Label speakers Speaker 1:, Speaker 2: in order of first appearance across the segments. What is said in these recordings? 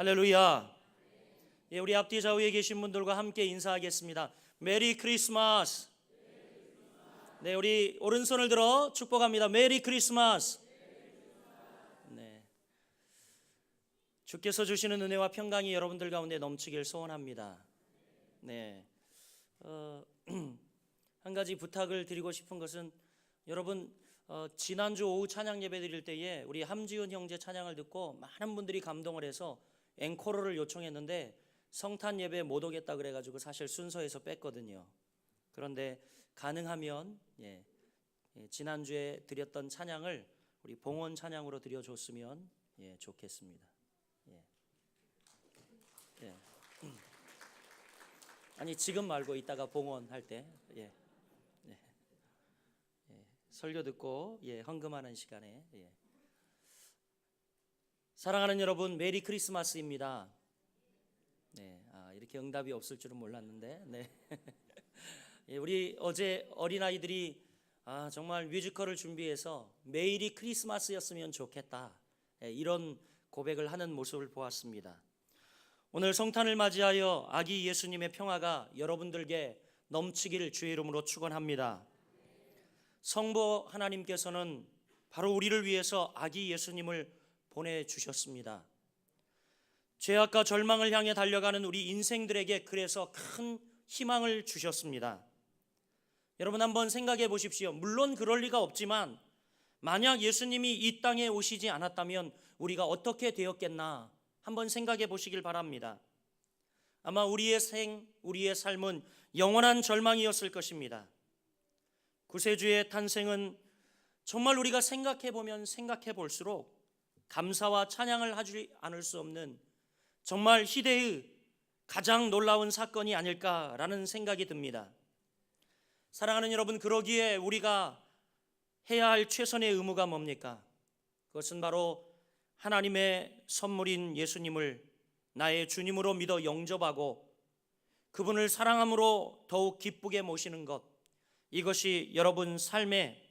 Speaker 1: 할렐루야. 예, 우리 앞뒤 좌우에 계신 분들과 함께 인사하겠습니다. 메리 크리스마스. 네, 우리 오른손을 들어 축복합니다. 메리 크리스마스. 네, 주께서 주시는 은혜와 평강이 여러분들 가운데 넘치길 소원합니다. 네, 한 가지 부탁을 드리고 싶은 것은 여러분 지난주 오후 찬양 예배 드릴 때에 우리 함지훈 형제 찬양을 듣고 많은 분들이 감동을 해서 앵콜을 요청했는데 성탄 예배 못 오겠다 그래가지고 사실 순서에서 뺐거든요. 그런데 가능하면 지난주에 드렸던 찬양을 우리 봉헌 찬양으로 드려줬으면 좋겠습니다. 아니 지금 말고 이따가 봉헌할 때 설교 듣고 헌금하는 시간에 사랑하는 여러분, 메리 크리스마스입니다. 이렇게 응답이 없을 줄은 몰랐는데 우리 어제 어린아이들이 정말 뮤지컬을 준비해서 매일이 크리스마스였으면 좋겠다 이런 고백을 하는 모습을 보았습니다. 오늘 성탄을 맞이하여 아기 예수님의 평화가 여러분들께 넘치기를 주의 이름으로 축원합니다. 성부 하나님께서는 바로 우리를 위해서 아기 예수님을 보내주셨습니다. 죄악과 절망을 향해 달려가는 우리 인생들에게 그래서 큰 희망을 주셨습니다. 여러분 한번 생각해 보십시오. 물론 그럴 리가 없지만 만약 예수님이 이 땅에 오시지 않았다면 우리가 어떻게 되었겠나 한번 생각해 보시길 바랍니다. 아마 우리의 삶은 영원한 절망이었을 것입니다. 구세주의 탄생은 정말 우리가 생각해 보면 생각해 볼수록 감사와 찬양을 하지 않을 수 없는 정말 희대의 가장 놀라운 사건이 아닐까라는 생각이 듭니다. 사랑하는 여러분, 그러기에 우리가 해야 할 최선의 의무가 뭡니까? 그것은 바로 하나님의 선물인 예수님을 나의 주님으로 믿어 영접하고 그분을 사랑함으로 더욱 기쁘게 모시는 것, 이것이 여러분 삶의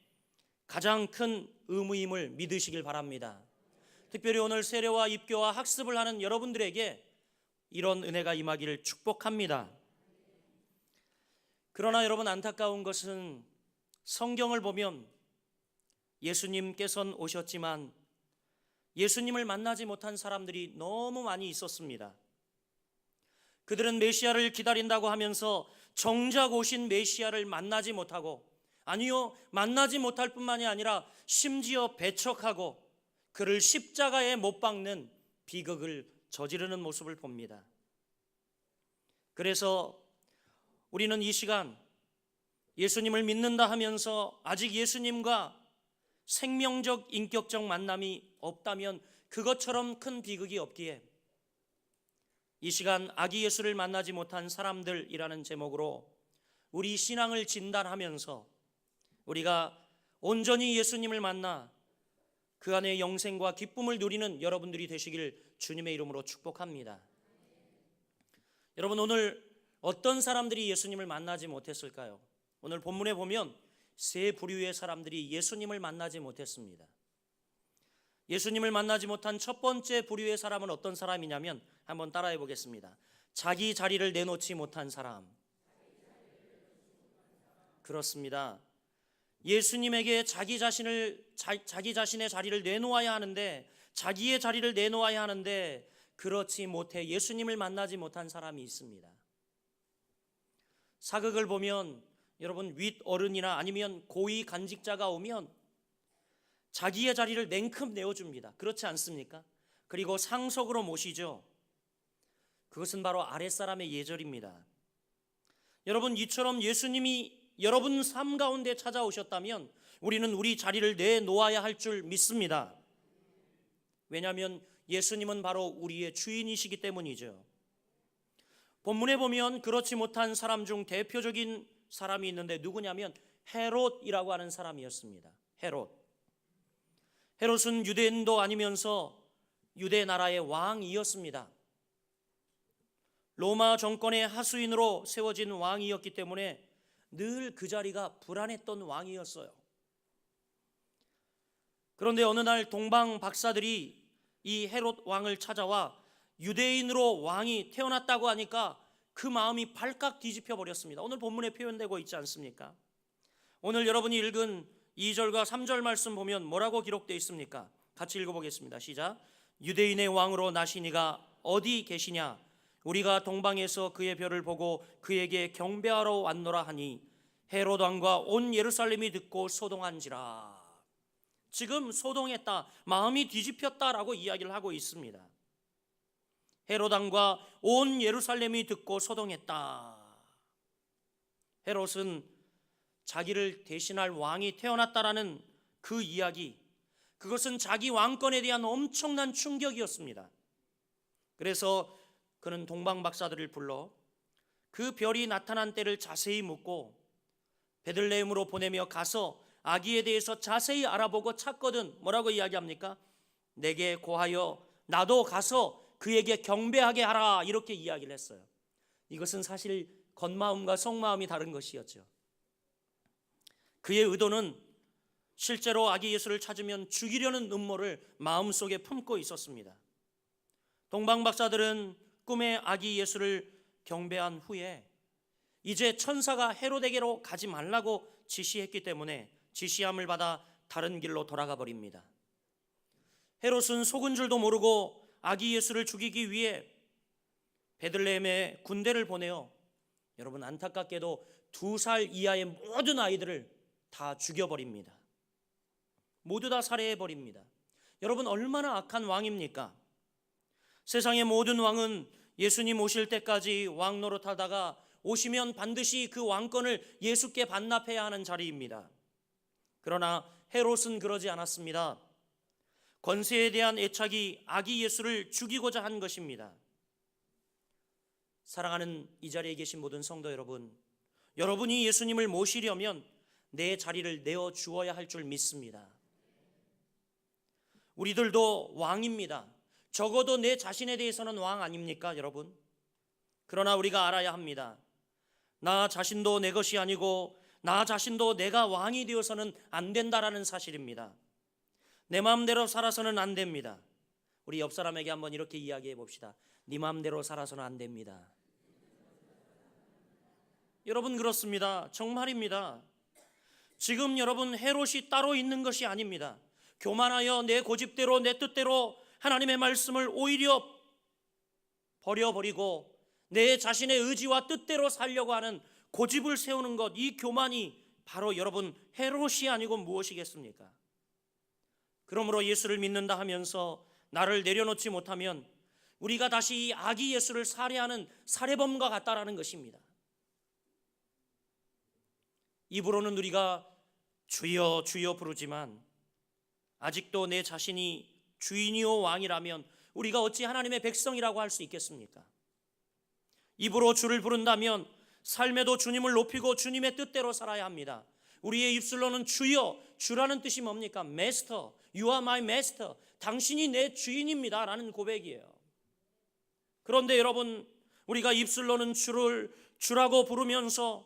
Speaker 1: 가장 큰 의무임을 믿으시길 바랍니다. 특별히 오늘 세례와 입교와 학습을 하는 여러분들에게 이런 은혜가 임하기를 축복합니다. 그러나 여러분, 안타까운 것은 성경을 보면 예수님께서는 오셨지만 예수님을 만나지 못한 사람들이 너무 많이 있었습니다. 그들은 메시아를 기다린다고 하면서 정작 오신 메시아를 만나지 못하고, 아니요, 만나지 못할 뿐만이 아니라 심지어 배척하고 그를 십자가에 못 박는 비극을 저지르는 모습을 봅니다. 그래서 우리는 이 시간 예수님을 믿는다 하면서 아직 예수님과 생명적 인격적 만남이 없다면 그것처럼 큰 비극이 없기에 이 시간 아기 예수를 만나지 못한 사람들이라는 제목으로 우리 신앙을 진단하면서 우리가 온전히 예수님을 만나 그 안에 영생과 기쁨을 누리는 여러분들이 되시길 주님의 이름으로 축복합니다. 여러분, 오늘 어떤 사람들이 예수님을 만나지 못했을까요? 오늘 본문에 보면 세 부류의 사람들이 예수님을 만나지 못했습니다. 예수님을 만나지 못한 첫 번째 부류의 사람은 어떤 사람이냐면 한번 따라해 보겠습니다. 자기 자리를 내놓지 못한 사람. 그렇습니다. 예수님에게 자기 자신의 자리를 내놓아야 하는데, 자기의 자리를 내놓아야 하는데 그렇지 못해 예수님을 만나지 못한 사람이 있습니다. 사극을 보면 여러분, 윗어른이나 아니면 고위 간직자가 오면 자기의 자리를 냉큼 내어줍니다. 그렇지 않습니까? 그리고 상석으로 모시죠. 그것은 바로 아랫사람의 예절입니다. 여러분, 이처럼 예수님이 여러분 삶 가운데 찾아오셨다면 우리는 우리 자리를 내놓아야 할 줄 믿습니다. 왜냐하면 예수님은 바로 우리의 주인이시기 때문이죠. 본문에 보면 그렇지 못한 사람 중 대표적인 사람이 있는데 누구냐면 헤롯이라고 하는 사람이었습니다. 헤롯은 유대인도 아니면서 유대 나라의 왕이었습니다. 로마 정권의 하수인으로 세워진 왕이었기 때문에 늘 그 자리가 불안했던 왕이었어요. 그런데 어느 날 동방 박사들이 이 헤롯 왕을 찾아와 유대인으로 왕이 태어났다고 하니까 그 마음이 발칵 뒤집혀 버렸습니다. 오늘 본문에 표현되고 있지 않습니까? 오늘 여러분이 읽은 2절과 3절 말씀 보면 뭐라고 기록되어 있습니까? 같이 읽어보겠습니다. 시작. 유대인의 왕으로 나시니가 어디 계시냐? 우리가 동방에서 그의 별을 보고 그에게 경배하러 왔노라 하니 헤롯 왕과 온 예루살렘이 듣고 소동한지라. 지금 소동했다, 마음이 뒤집혔다라고 이야기를 하고 있습니다. 헤롯 왕과 온 예루살렘이 듣고 소동했다. 헤롯은 자기를 대신할 왕이 태어났다라는 그 이야기, 그것은 자기 왕권에 대한 엄청난 충격이었습니다. 그래서 그는 동방 박사들을 불러 그 별이 나타난 때를 자세히 묻고 베들레헴으로 보내며 가서 아기에 대해서 자세히 알아보고 찾거든 뭐라고 이야기합니까? 내게 고하여 나도 가서 그에게 경배하게 하라, 이렇게 이야기를 했어요. 이것은 사실 겉마음과 속마음이 다른 것이었죠. 그의 의도는 실제로 아기 예수를 찾으면 죽이려는 음모를 마음속에 품고 있었습니다. 동방 박사들은 꿈에 아기 예수를 경배한 후에 이제 천사가 헤롯에게로 가지 말라고 지시했기 때문에 지시함을 받아 다른 길로 돌아가 버립니다. 헤롯은 속은 줄도 모르고 아기 예수를 죽이기 위해 베들레헴에 군대를 보내어, 여러분 안타깝게도 2살 이하의 모든 아이들을 다 죽여버립니다. 모두 다 살해해버립니다. 여러분 얼마나 악한 왕입니까? 세상의 모든 왕은 예수님 오실 때까지 왕 노릇하다가 오시면 반드시 그 왕권을 예수께 반납해야 하는 자리입니다. 그러나 헤롯은 그러지 않았습니다. 권세에 대한 애착이 아기 예수를 죽이고자 한 것입니다. 사랑하는 이 자리에 계신 모든 성도 여러분, 여러분이 예수님을 모시려면 내 자리를 내어 주어야 할 줄 믿습니다. 우리들도 왕입니다. 적어도 내 자신에 대해서는 왕 아닙니까, 여러분? 그러나 우리가 알아야 합니다. 나 자신도 내 것이 아니고 나 자신도 내가 왕이 되어서는 안 된다라는 사실입니다. 내 마음대로 살아서는 안 됩니다. 우리 옆 사람에게 한번 이렇게 이야기해 봅시다. 네 마음대로 살아서는 안 됩니다. 여러분 그렇습니다. 정말입니다. 지금 여러분 헤롯이 따로 있는 것이 아닙니다. 교만하여 내 고집대로 내 뜻대로 하나님의 말씀을 오히려 버려버리고 내 자신의 의지와 뜻대로 살려고 하는 고집을 세우는 것, 이 교만이 바로 여러분 헤롯이 아니고 무엇이겠습니까? 그러므로 예수를 믿는다 하면서 나를 내려놓지 못하면 우리가 다시 이 아기 예수를 살해하는 살해범과 같다라는 것입니다. 입으로는 우리가 주여 주여 부르지만 아직도 내 자신이 주인이요 왕이라면 우리가 어찌 하나님의 백성이라고 할 수 있겠습니까? 입으로 주를 부른다면 삶에도 주님을 높이고 주님의 뜻대로 살아야 합니다. 우리의 입술로는 주여, 주라는 뜻이 뭡니까? Master, you are my master. 당신이 내 주인입니다 라는 고백이에요. 그런데 여러분, 우리가 입술로는 주를 주라고 부르면서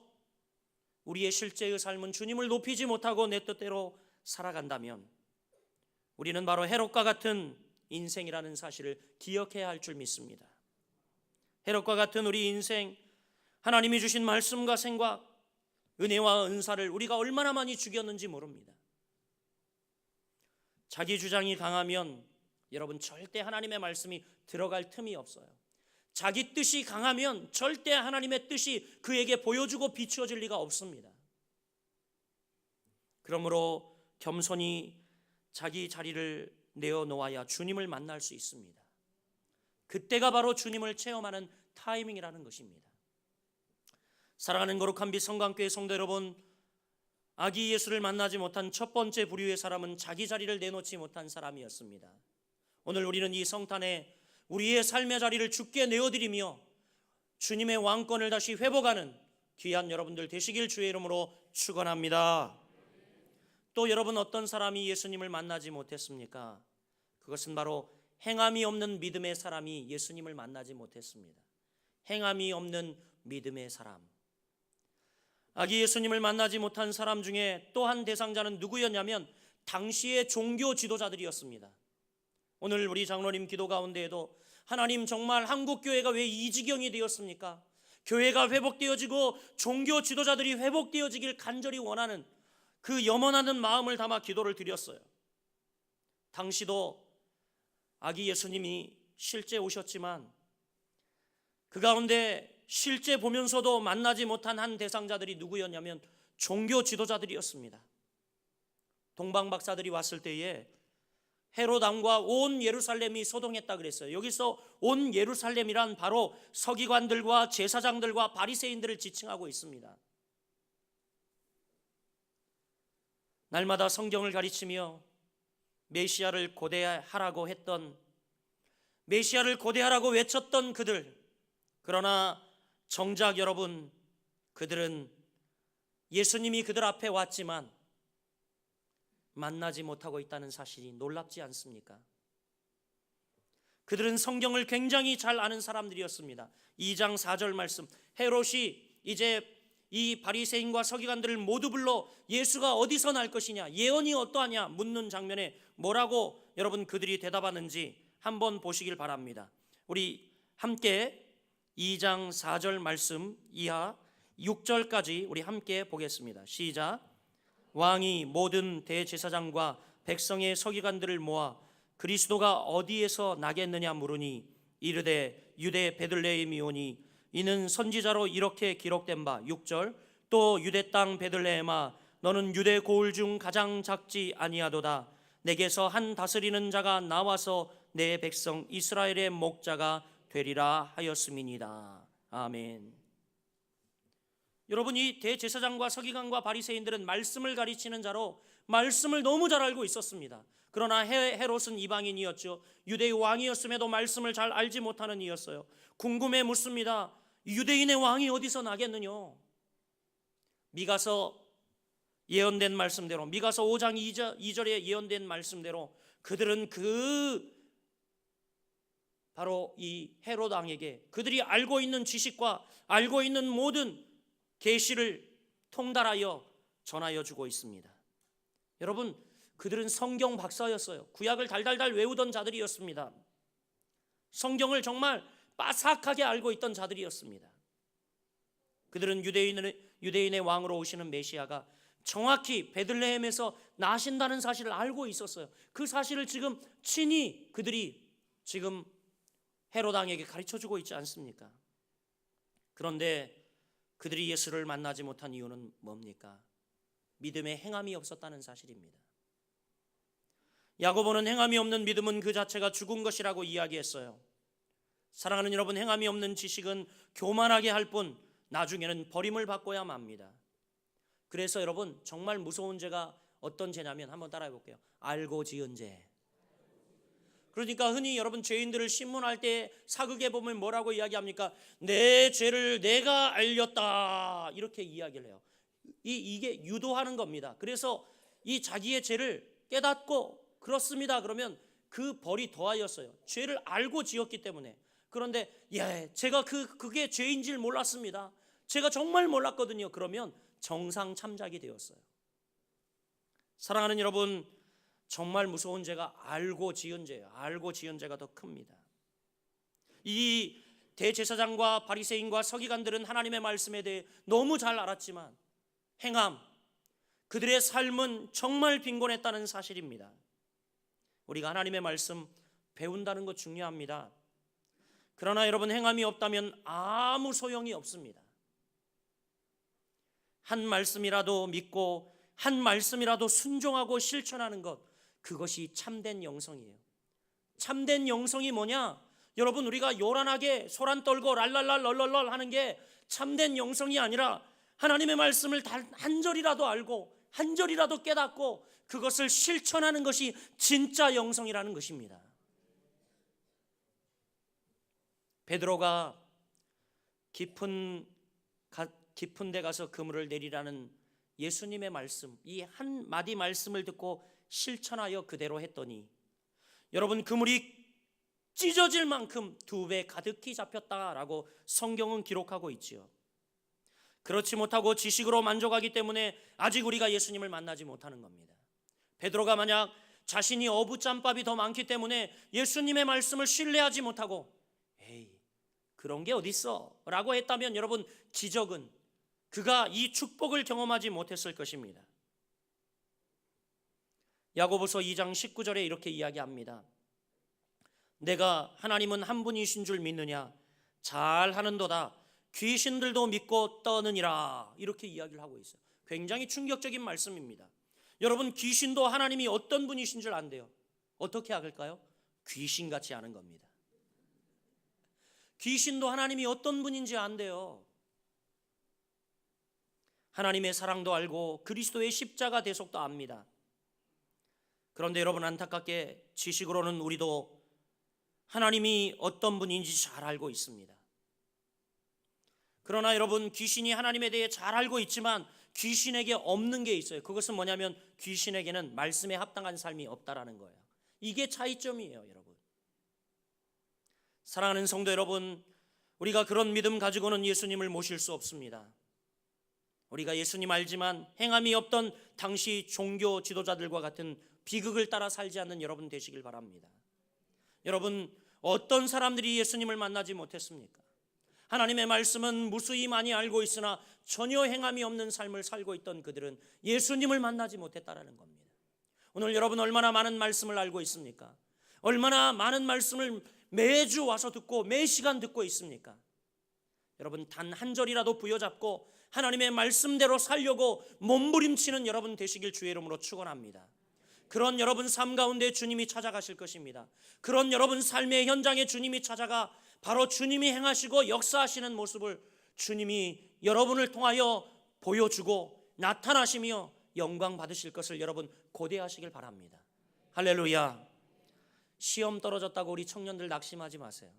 Speaker 1: 우리의 실제의 삶은 주님을 높이지 못하고 내 뜻대로 살아간다면 우리는 바로 헤롯과 같은 인생이라는 사실을 기억해야 할 줄 믿습니다. 헤롯과 같은 우리 인생, 하나님이 주신 말씀과 생각, 은혜와 은사를 우리가 얼마나 많이 죽였는지 모릅니다. 자기 주장이 강하면 여러분 절대 하나님의 말씀이 들어갈 틈이 없어요. 자기 뜻이 강하면 절대 하나님의 뜻이 그에게 보여주고 비추어질 리가 없습니다. 그러므로 겸손히 자기 자리를 내어놓아야 주님을 만날 수 있습니다. 그때가 바로 주님을 체험하는 타이밍이라는 것입니다. 사랑하는 거룩한 빛 성강교회 성도 여러분, 아기 예수를 만나지 못한 첫 번째 부류의 사람은 자기 자리를 내놓지 못한 사람이었습니다. 오늘 우리는 이 성탄에 우리의 삶의 자리를 주께 내어드리며 주님의 왕권을 다시 회복하는 귀한 여러분들 되시길 주의 이름으로 축원합니다. 또 여러분, 어떤 사람이 예수님을 만나지 못했습니까? 그것은 바로 행함이 없는 믿음의 사람이 예수님을 만나지 못했습니다. 행함이 없는 믿음의 사람. 아기 예수님을 만나지 못한 사람 중에 또 한 대상자는 누구였냐면 당시의 종교 지도자들이었습니다. 오늘 우리 장로님 기도 가운데에도 하나님, 정말 한국 교회가 왜 이 지경이 되었습니까? 교회가 회복되어지고 종교 지도자들이 회복되어지길 간절히 원하는 그 염원하는 마음을 담아 기도를 드렸어요. 당시도 아기 예수님이 실제 오셨지만 그 가운데 실제 보면서도 만나지 못한 한 대상자들이 누구였냐면 종교 지도자들이었습니다. 동방 박사들이 왔을 때에 헤롯 왕과 온 예루살렘이 소동했다 그랬어요. 여기서 온 예루살렘이란 바로 서기관들과 제사장들과 바리새인들을 지칭하고 있습니다. 날마다 성경을 가르치며 메시아를 고대하라고 했던, 메시아를 고대하라고 외쳤던 그들, 그러나 정작 여러분, 그들은 예수님이 그들 앞에 왔지만 만나지 못하고 있다는 사실이 놀랍지 않습니까? 그들은 성경을 굉장히 잘 아는 사람들이었습니다. 2장 4절 말씀, 헤롯이 이제 이 바리새인과 서기관들을 모두 불러 예수가 어디서 날 것이냐, 예언이 어떠하냐 묻는 장면에 뭐라고 여러분 그들이 대답하는지 한번 보시길 바랍니다. 우리 함께 2장 4절 말씀 이하 6절까지 우리 함께 보겠습니다. 시작. 왕이 모든 대제사장과 백성의 서기관들을 모아 그리스도가 어디에서 나겠느냐 물으니 이르되 유대 베들레헴이오니 이는 선지자로 이렇게 기록된 바. 6절. 또 유대 땅 베들레헴아 너는 유대 고을 중 가장 작지 아니하도다. 내게서 한 다스리는 자가 나와서 내 백성 이스라엘의 목자가 되리라 하였음이니이다. 아멘. 여러분, 이 대제사장과 서기관과 바리새인들은 말씀을 가르치는 자로 말씀을 너무 잘 알고 있었습니다. 그러나 헤롯은 이방인이었죠. 유대의 왕이었음에도 말씀을 잘 알지 못하는 이였어요. 궁금해 묻습니다. 유대인의 왕이 어디서 나겠느냐? 미가서 예언된 말씀대로, 미가서 5장 2절에 예언된 말씀대로 그들은 바로 이 헤롯 왕에게 그들이 알고 있는 지식과 알고 있는 모든 계시를 통달하여 전하여 주고 있습니다. 여러분, 그들은 성경 박사였어요. 구약을 달달달 외우던 자들이었습니다. 성경을 정말 빠삭하게 알고 있던 자들이었습니다. 그들은 유대인의 왕으로 오시는 메시아가 정확히 베들레헴에서 나신다는 사실을 알고 있었어요. 그 사실을 지금 친히 그들이 지금 헤롯 왕에게 가르쳐주고 있지 않습니까? 그런데 그들이 예수를 만나지 못한 이유는 뭡니까? 믿음에 행함이 없었다는 사실입니다. 야고보는 행함이 없는 믿음은 그 자체가 죽은 것이라고 이야기했어요. 사랑하는 여러분, 행함이 없는 지식은 교만하게 할 뿐 나중에는 버림을 받고야 맙니다. 그래서 여러분, 정말 무서운 죄가 어떤 죄냐면 한번 따라해 볼게요. 알고 지은 죄. 그러니까 흔히 여러분 죄인들을 신문할 때 사극에 보면 뭐라고 이야기합니까? 내 죄를 내가 알렸다, 이렇게 이야기를 해요. 이게 유도하는 겁니다. 그래서 이 자기의 죄를 깨닫고 그렇습니다 그러면 그 벌이 더하였어요. 죄를 알고 지었기 때문에. 그런데 제가 그게 죄인 줄 몰랐습니다, 제가 정말 몰랐거든요, 그러면 정상 참작이 되었어요. 사랑하는 여러분, 정말 무서운 죄가 알고 지은 죄예요. 알고 지은 죄가 더 큽니다. 이 대제사장과 바리새인과 서기관들은 하나님의 말씀에 대해 너무 잘 알았지만 행함, 그들의 삶은 정말 빈곤했다는 사실입니다. 우리가 하나님의 말씀 배운다는 것 중요합니다. 그러나 여러분, 행함이 없다면 아무 소용이 없습니다. 한 말씀이라도 믿고 한 말씀이라도 순종하고 실천하는 것, 그것이 참된 영성이에요. 참된 영성이 뭐냐? 여러분, 우리가 요란하게 소란 떨고 랄랄랄 럴럴럴 하는 게 참된 영성이 아니라 하나님의 말씀을 한 절이라도 알고 한 절이라도 깨닫고 그것을 실천하는 것이 진짜 영성이라는 것입니다. 베드로가 깊은 데 가서 그물을 내리라는 예수님의 말씀, 이 한마디 말씀을 듣고 실천하여 그대로 했더니 여러분, 그물이 찢어질 만큼 2배 가득히 잡혔다라고 성경은 기록하고 있지요. 그렇지 못하고 지식으로 만족하기 때문에 아직 우리가 예수님을 만나지 못하는 겁니다. 베드로가 만약 자신이 어부짬밥이 더 많기 때문에 예수님의 말씀을 신뢰하지 못하고 그런 게 어딨어? 라고 했다면 여러분, 기적은 그가 이 축복을 경험하지 못했을 것입니다. 야고보서 2장 19절에 이렇게 이야기합니다. 내가 하나님은 한 분이신 줄 믿느냐? 잘하는도다. 귀신들도 믿고 떠느니라. 이렇게 이야기를 하고 있어요. 굉장히 충격적인 말씀입니다. 여러분, 귀신도 하나님이 어떤 분이신 줄 안대요. 어떻게 알까요? 귀신같이 아는 겁니다. 귀신도 하나님이 어떤 분인지 안대요. 하나님의 사랑도 알고 그리스도의 십자가 대속도 압니다. 그런데 여러분, 안타깝게 지식으로는 우리도 하나님이 어떤 분인지 잘 알고 있습니다. 그러나 여러분, 귀신이 하나님에 대해 잘 알고 있지만 귀신에게 없는 게 있어요. 그것은 뭐냐면 귀신에게는 말씀에 합당한 삶이 없다라는 거예요. 이게 차이점이에요, 여러분. 사랑하는 성도 여러분, 우리가 그런 믿음 가지고는 예수님을 모실 수 없습니다. 우리가 예수님 알지만 행함이 없던 당시 종교 지도자들과 같은 비극을 따라 살지 않는 여러분 되시길 바랍니다. 여러분, 어떤 사람들이 예수님을 만나지 못했습니까? 하나님의 말씀은 무수히 많이 알고 있으나 전혀 행함이 없는 삶을 살고 있던 그들은 예수님을 만나지 못했다라는 겁니다. 오늘 여러분, 얼마나 많은 말씀을 알고 있습니까? 얼마나 많은 말씀을 매주 와서 듣고 매 시간 듣고 있습니까? 여러분, 단 한 절이라도 부여잡고 하나님의 말씀대로 살려고 몸부림치는 여러분 되시길 주의 이름으로 축원합니다. 그런 여러분 삶 가운데 주님이 찾아가실 것입니다. 그런 여러분 삶의 현장에 주님이 찾아가 바로 주님이 행하시고 역사하시는 모습을 주님이 여러분을 통하여 보여주고 나타나시며 영광 받으실 것을 여러분 고대하시길 바랍니다. 할렐루야. 시험 떨어졌다고 우리 청년들 낙심하지 마세요.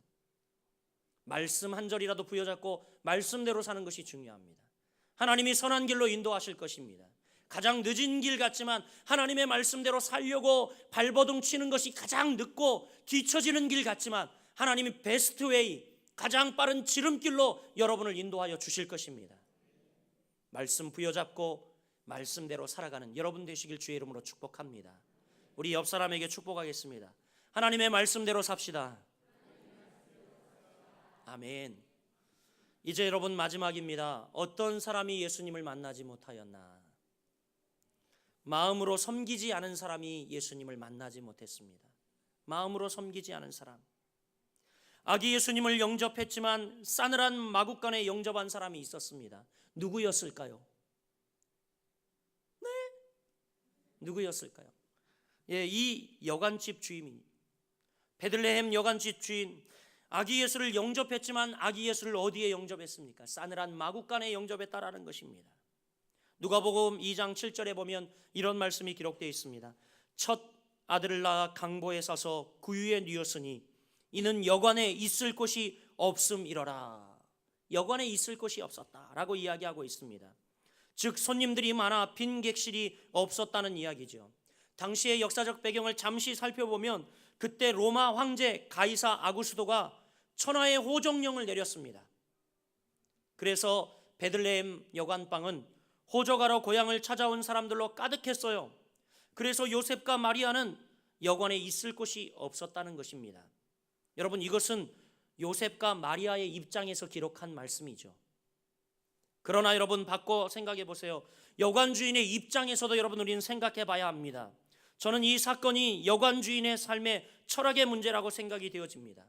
Speaker 1: 말씀 한 절이라도 부여잡고 말씀대로 사는 것이 중요합니다. 하나님이 선한 길로 인도하실 것입니다. 가장 늦은 길 같지만 하나님의 말씀대로 살려고 발버둥 치는 것이 가장 늦고 뒤처지는 길 같지만 하나님이 베스트 웨이, 가장 빠른 지름길로 여러분을 인도하여 주실 것입니다. 말씀 부여잡고 말씀대로 살아가는 여러분 되시길 주의 이름으로 축복합니다. 우리 옆 사람에게 축복하겠습니다. 하나님의 말씀대로 삽시다. 아멘. 이제 여러분 마지막입니다. 어떤 사람이 예수님을 만나지 못하였나? 마음으로 섬기지 않은 사람이 예수님을 만나지 못했습니다. 마음으로 섬기지 않은 사람. 아기 예수님을 영접했지만 싸늘한 마국간에 영접한 사람이 있었습니다. 누구였을까요? 네? 누구였을까요? 이 여관집 주인, 베들레헴 여관집 주인, 아기 예수를 영접했지만 아기 예수를 어디에 영접했습니까? 싸늘한 마국간에 영접했다라는 것입니다. 누가복음 2장 7절에 보면 이런 말씀이 기록되어 있습니다. 첫 아들을 낳아 강보에 싸서 구유에 뉘었으니 이는 여관에 있을 곳이 없음이러라. 여관에 있을 곳이 없었다라고 이야기하고 있습니다. 즉 손님들이 많아 빈 객실이 없었다는 이야기죠. 당시의 역사적 배경을 잠시 살펴보면 그때 로마 황제 가이사 아구스도가 천하의 호적령을 내렸습니다. 그래서 베들레헴 여관방은 호적하러 고향을 찾아온 사람들로 가득했어요. 그래서 요셉과 마리아는 여관에 있을 곳이 없었다는 것입니다. 여러분, 이것은 요셉과 마리아의 입장에서 기록한 말씀이죠. 그러나 여러분 바꿔 생각해 보세요. 여관 주인의 입장에서도 여러분 우리는 생각해 봐야 합니다. 저는 이 사건이 여관 주인의 삶의 철학의 문제라고 생각이 되어집니다.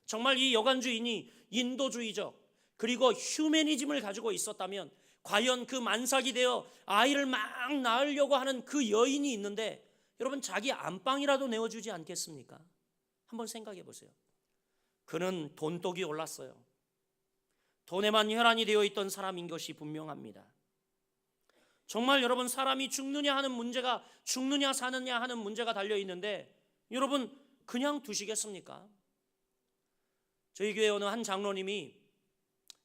Speaker 1: 정말 이 여관 주인이 인도주의적 그리고 휴머니즘을 가지고 있었다면 과연 그 만삭이 되어 아이를 막 낳으려고 하는 그 여인이 있는데 여러분 자기 안방이라도 내어주지 않겠습니까? 한번 생각해 보세요. 그는 돈독이 올랐어요. 돈에만 혈안이 되어 있던 사람인 것이 분명합니다. 정말 여러분 사람이 죽느냐 하는 문제가, 죽느냐 사느냐 하는 문제가 달려 있는데 여러분 그냥 두시겠습니까? 저희 교회 어느 한 장로님이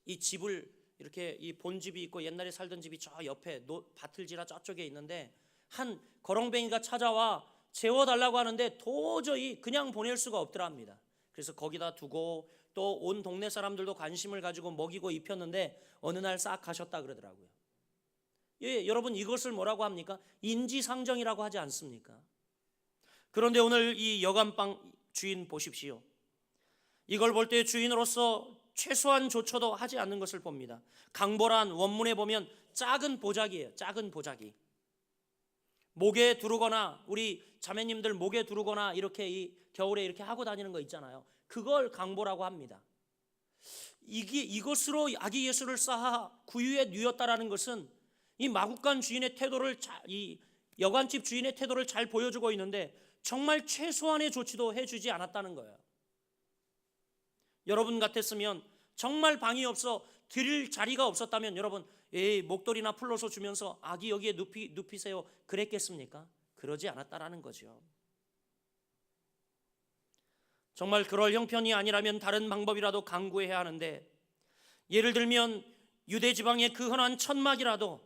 Speaker 1: 이 집을 이렇게 이 본집이 있고 옛날에 살던 집이 저 옆에 밭을지라 저쪽에 있는데 한 거렁뱅이가 찾아와 재워달라고 하는데 도저히 그냥 보낼 수가 없더랍니다. 그래서 거기다 두고 또 온 동네 사람들도 관심을 가지고 먹이고 입혔는데 어느 날 싹 가셨다 그러더라고요. 예, 여러분 이것을 뭐라고 합니까? 인지상정이라고 하지 않습니까? 그런데 오늘 이 여관방 주인 보십시오. 이걸 볼 때 주인으로서 최소한 조처도 하지 않는 것을 봅니다. 강보란 원문에 보면 작은 보자기예요. 작은 보자기. 목에 두르거나 우리 자매님들 목에 두르거나 이렇게 이 겨울에 이렇게 하고 다니는 거 있잖아요. 그걸 강보라고 합니다. 이것으로 아기 예수를 쌓아 구유에 누였다라는 것은 이 마구간 주인의 태도를 이 여관집 주인의 태도를 잘 보여주고 있는데 정말 최소한의 조치도 해주지 않았다는 거예요. 여러분 같았으면 정말 방이 없어 드릴 자리가 없었다면 여러분 목도리나 풀로서 주면서 아기 여기에 눕히세요 그랬겠습니까? 그러지 않았다라는 거죠. 정말 그럴 형편이 아니라면 다른 방법이라도 강구해야 하는데, 예를 들면 유대 지방의 그 흔한 천막이라도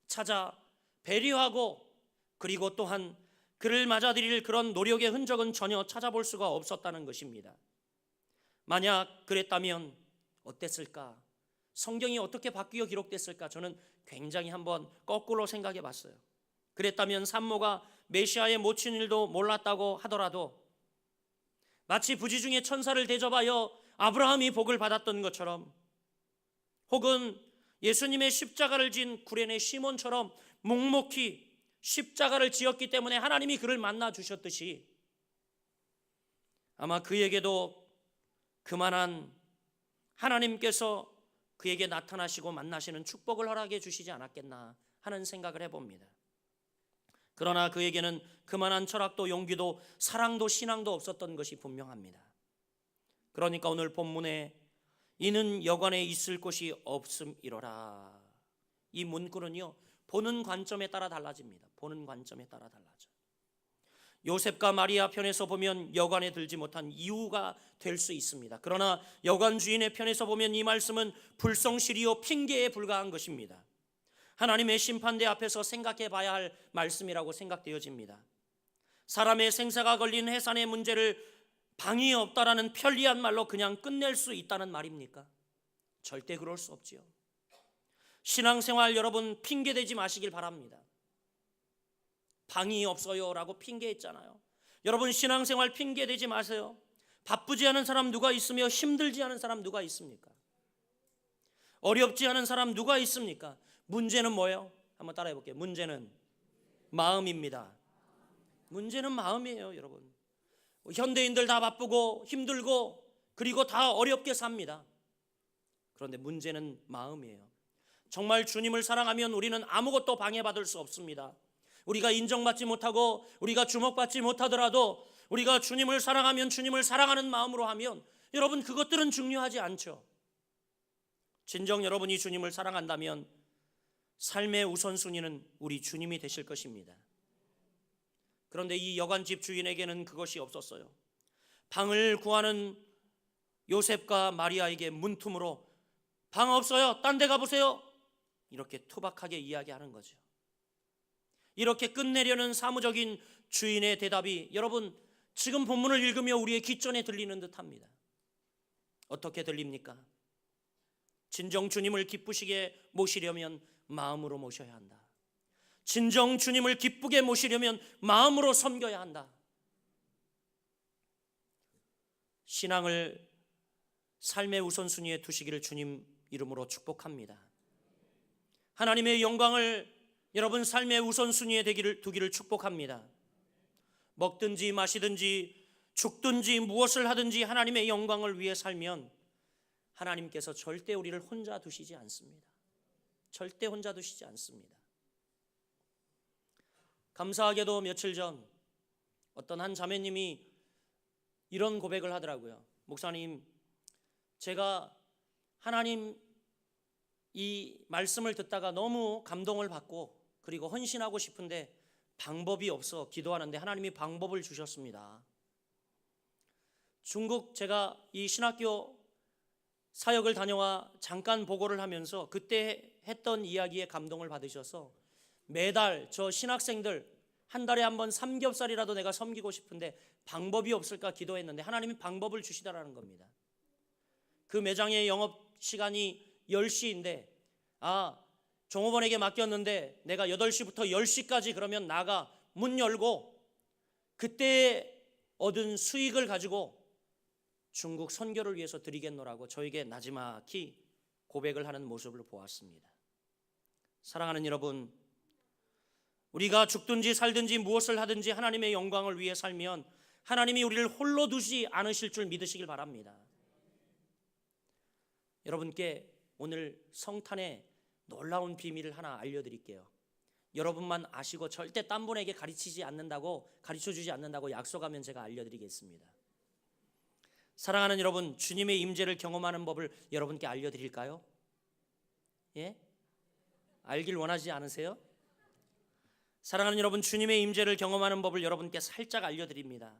Speaker 1: 찾아 배려하고 그리고 또한 그를 맞아들일 그런 노력의 흔적은 전혀 찾아볼 수가 없었다는 것입니다. 만약 그랬다면 어땠을까? 성경이 어떻게 바뀌어 기록됐을까? 저는 굉장히 한번 거꾸로 생각해 봤어요. 그랬다면 산모가 메시아의 모친 일도 몰랐다고 하더라도 마치 부지 중에 천사를 대접하여 아브라함이 복을 받았던 것처럼, 혹은 예수님의 십자가를 진 구레네 시몬처럼 묵묵히 십자가를 지었기 때문에 하나님이 그를 만나 주셨듯이 아마 그에게도 그만한 하나님께서 그에게 나타나시고 만나시는 축복을 허락해 주시지 않았겠나 하는 생각을 해봅니다. 그러나 그에게는 그만한 철학도 용기도 사랑도 신앙도 없었던 것이 분명합니다. 그러니까 오늘 본문에 이는 여관에 있을 곳이 없음이로라, 이 문구는요 보는 관점에 따라 달라집니다. 보는 관점에 따라 달라져요. 요셉과 마리아 편에서 보면 여관에 들지 못한 이유가 될 수 있습니다. 그러나 여관 주인의 편에서 보면 이 말씀은 불성실이요 핑계에 불과한 것입니다. 하나님의 심판대 앞에서 생각해 봐야 할 말씀이라고 생각되어집니다. 사람의 생사가 걸린 해산의 문제를 방이 없다라는 편리한 말로 그냥 끝낼 수 있다는 말입니까? 절대 그럴 수 없지요. 신앙생활 여러분 핑계대지 마시길 바랍니다. 방이 없어요 라고 핑계했잖아요. 여러분 신앙생활 핑계대지 마세요. 바쁘지 않은 사람 누가 있으며 힘들지 않은 사람 누가 있습니까? 어렵지 않은 사람 누가 있습니까? 문제는 뭐예요? 한번 따라해 볼게요. 문제는 마음입니다. 문제는 마음이에요. 여러분 현대인들 다 바쁘고 힘들고 그리고 다 어렵게 삽니다. 그런데 문제는 마음이에요. 정말 주님을 사랑하면 우리는 아무것도 방해받을 수 없습니다. 우리가 인정받지 못하고 우리가 주목받지 못하더라도 우리가 주님을 사랑하면 주님을 사랑하는 마음으로 하면 여러분 그것들은 중요하지 않죠. 진정 여러분이 주님을 사랑한다면 삶의 우선순위는 우리 주님이 되실 것입니다. 그런데 이 여관집 주인에게는 그것이 없었어요. 방을 구하는 요셉과 마리아에게 문틈으로 방 없어요, 딴 데 가보세요, 이렇게 투박하게 이야기하는 거죠. 이렇게 끝내려는 사무적인 주인의 대답이 여러분 지금 본문을 읽으며 우리의 귓전에 들리는 듯합니다. 어떻게 들립니까? 진정 주님을 기쁘시게 모시려면 마음으로 모셔야 한다. 진정 주님을 기쁘게 모시려면 마음으로 섬겨야 한다. 신앙을 삶의 우선순위에 두시기를 주님 이름으로 축복합니다. 하나님의 영광을 여러분 삶의 우선순위에 두기를 축복합니다. 먹든지 마시든지 죽든지 무엇을 하든지 하나님의 영광을 위해 살면 하나님께서 절대 우리를 혼자 두시지 않습니다. 절대 혼자 두시지 않습니다. 감사하게도 며칠 전 어떤 한 자매님이 이런 고백을 하더라고요. 목사님, 제가 하나님 이 말씀을 듣다가 너무 감동을 받고 그리고 헌신하고 싶은데 방법이 없어 기도하는데 하나님이 방법을 주셨습니다. 중국 제가 이 신학교 사역을 다녀와 잠깐 보고를 하면서 그때 했던 이야기에 감동을 받으셔서 매달 저 신학생들 한 달에 한 번 삼겹살이라도 내가 섬기고 싶은데 방법이 없을까 기도했는데 하나님이 방법을 주시다라는 겁니다. 그 매장의 영업 시간이 10시인데 종업원에게 맡겼는데 내가 8시부터 10시까지 그러면 나가 문 열고 그때 얻은 수익을 가지고 중국 선교를 위해서 드리겠노라고 저에게 나지막히 고백을 하는 모습을 보았습니다. 사랑하는 여러분, 우리가 죽든지 살든지 무엇을 하든지 하나님의 영광을 위해 살면 하나님이 우리를 홀로 두지 않으실 줄 믿으시길 바랍니다. 여러분께 오늘 성탄의 놀라운 비밀을 하나 알려드릴게요. 여러분만 아시고 절대 딴 분에게 가르쳐주지 않는다고 약속하면 제가 알려드리겠습니다. 사랑하는 여러분, 주님의 임재를 경험하는 법을 여러분께 알려드릴까요? 예? 알길 원하지 않으세요? 사랑하는 여러분, 주님의 임재를 경험하는 법을 여러분께 살짝 알려드립니다.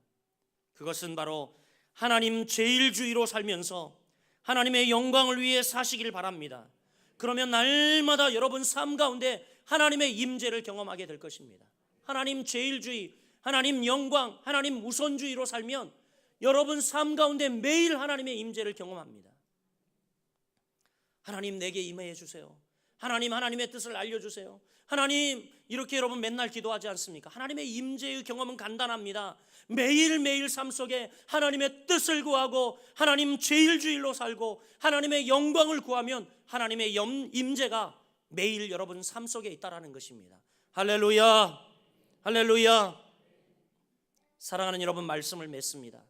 Speaker 1: 그것은 바로 하나님 제일주의로 살면서 하나님의 영광을 위해 사시길 바랍니다. 그러면 날마다 여러분 삶 가운데 하나님의 임재를 경험하게 될 것입니다. 하나님 제일주의, 하나님 영광, 하나님 우선주의로 살면 여러분 삶 가운데 매일 하나님의 임재를 경험합니다. 하나님 내게 임해 주세요. 하나님의 뜻을 알려주세요. 하나님, 이렇게 여러분 맨날 기도하지 않습니까? 하나님의 임재의 경험은 간단합니다. 매일매일 삶 속에 하나님의 뜻을 구하고 하나님 제일주의로 살고 하나님의 영광을 구하면 하나님의 임재가 매일 여러분 삶 속에 있다라는 것입니다. 할렐루야, 할렐루야. 사랑하는 여러분, 말씀을 맺습니다.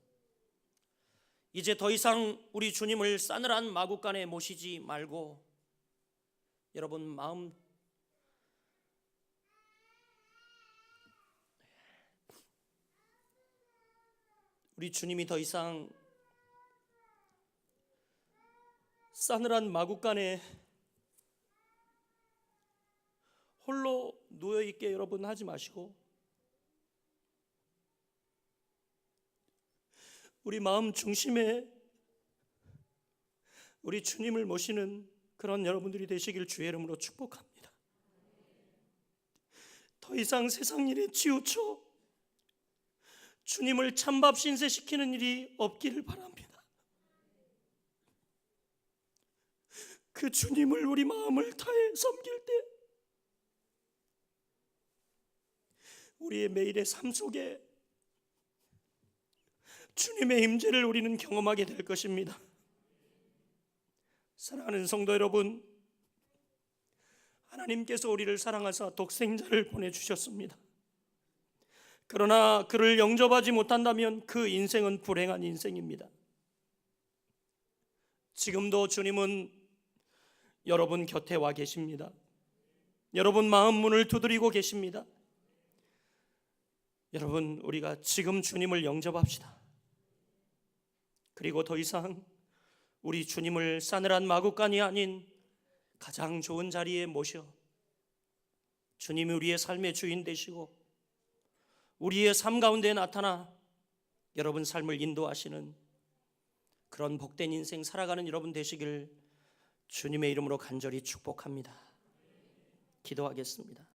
Speaker 1: 이제 더 이상 우리 주님을 싸늘한 마구간에 모시지 말고 여러분 마음 우리 주님이 더 이상 싸늘한 마구간에 홀로 누워있게 여러분 하지 마시고 우리 마음 중심에 우리 주님을 모시는 그런 여러분들이 되시길 주의 이름으로 축복합니다. 더 이상 세상 일에 치우쳐 주님을 찬밥 신세시키는 일이 없기를 바랍니다. 그 주님을 우리 마음을 다해 섬길 때 우리의 매일의 삶 속에 주님의 임재를 우리는 경험하게 될 것입니다. 사랑하는 성도 여러분, 하나님께서 우리를 사랑하사 독생자를 보내주셨습니다. 그러나 그를 영접하지 못한다면 그 인생은 불행한 인생입니다. 지금도 주님은 여러분 곁에 와 계십니다. 여러분 마음 문을 두드리고 계십니다. 여러분, 우리가 지금 주님을 영접합시다. 그리고 더 이상 우리 주님을 싸늘한 마구간이 아닌 가장 좋은 자리에 모셔 주님이 우리의 삶의 주인 되시고 우리의 삶 가운데 나타나 여러분 삶을 인도하시는 그런 복된 인생 살아가는 여러분 되시길 주님의 이름으로 간절히 축복합니다. 기도하겠습니다.